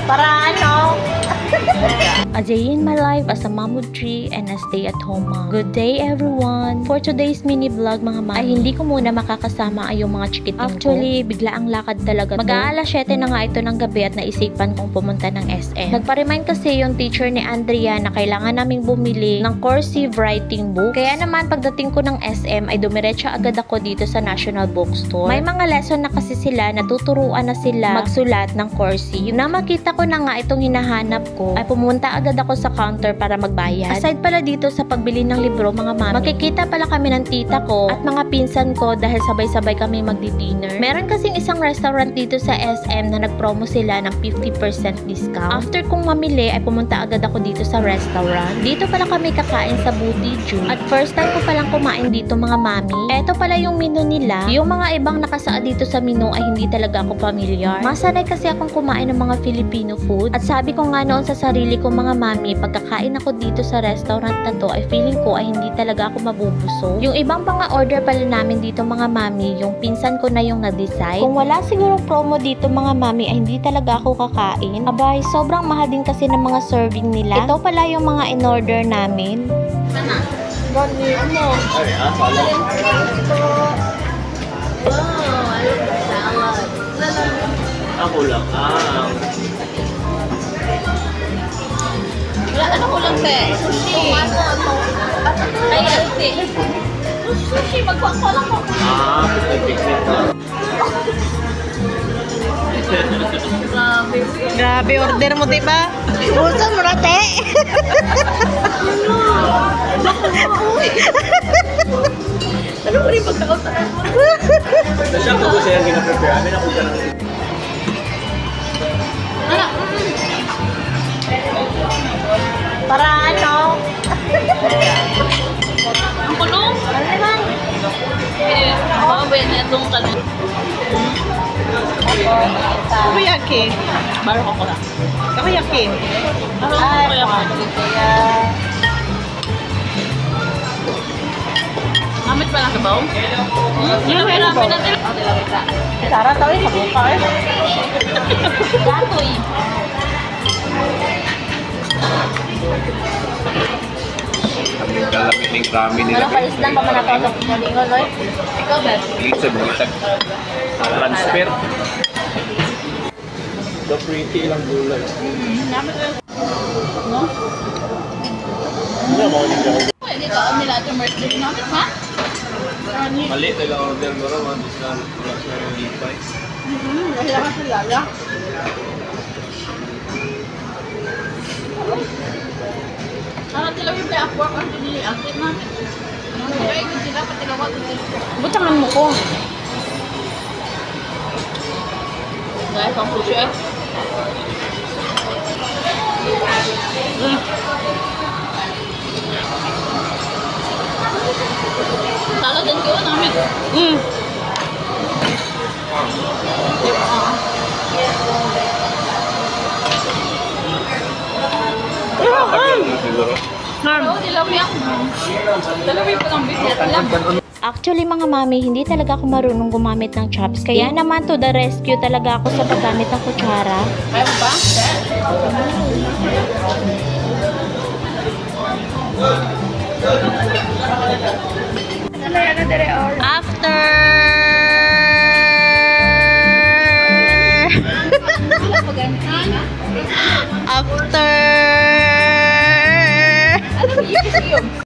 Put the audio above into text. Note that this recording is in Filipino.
Para ano? A day in my life as a mom of 3 and a stay-at-home mom. Good day everyone! For today's mini vlog mga mami, ay hindi ko muna makakasama ay yung mga chikiting ko. Actually, bigla ang lakad talaga to. Mag-aalas 7 na nga ito ng gabi at naisipan kong pumunta ng SM. Nagpa-remind kasi yung teacher ni Andrea na kailangan naming bumili ng cursive writing book. Kaya naman pagdating ko ng SM ay dumiretso agad ako dito sa National Bookstore. May mga lesson na kasi sila, natuturuan na sila magsulat ng cursive. Na makita ko na nga itong hinahanap ko, ay pumunta agad ako sa counter para magbayad. Aside pala dito sa pagbili ng libro mga mami, makikita pala kami ng tita ko at mga pinsan ko dahil sabay-sabay kami magdi-dinner. Meron kasing isang restaurant dito sa SM na nagpromo sila ng 50% discount. After kong mamili ay pumunta agad ako dito sa restaurant. Dito pala kami kakain sa Booty Jew. At first time ko palang kumain dito mga mami. Eto pala yung menu nila. Yung mga ibang nakasaad dito sa menu ay hindi talaga ako familiar. Masanay kasi akong kumain ng mga Filipino food. At sabi ko nga noon sa sarili ko mga mami, pagkakain ako dito sa restaurant na to ay feeling ko ay hindi talaga ako mabubusog. Yung ibang mga order pala namin dito mga mami, yung pinsan ko na yung nag-decide. Kung wala sigurong promo dito mga mami ay hindi talaga ako kakain. Abay, sobrang mahal din kasi ng mga serving nila. Ito pala yung mga in-order namin. Sana? Gani, ano? Ay, salad. Wow, I love salad. Ako lang. Wala, ano ko lang, te? Sushi. Ay, ate. Sushi, magpaksa lang ako. Picnic na. Grabe, order mo, diba? Busa mo na, te. Ano mo rin pagkakautaan mo? Nasya ko siya yung gina-prepare. Amin ako ka ng... Para ano? Ang kulong? Ano naman? Mababay na itong kalong. Takoyaki. Baro ko lang. Takoyaki. Ano ko kaya? Amit pa lang sa baong? Marami natin. Sarah tahu ya mabuka eh. Gatoy. Ang kalapit ng ramen nila. Ano pa islang pa manakaw sa kumalingon, Loy? Ikaw, Beth? Please, balitag. Transfer. The pretty ilang gulay. Namin ko. No? Hindi mo hindi ako. Pwede ka nila ito mercy namin, ha? Mali, taga-order mo rin. Discount. Wala siya yung lipay. Kailangan sa lala. Ano tilawin pa ako ang pinili-update namin. Kaya ito sila, patilawag ito. Butangan mo ko. Dahil pang puso eh. Talo din ko namin. Actually mga mami, hindi talaga ako marunong gumamit ng chopstick. Kaya naman to the rescue talaga ako sa paggamit ng kutsara. Kaya mo ba? After after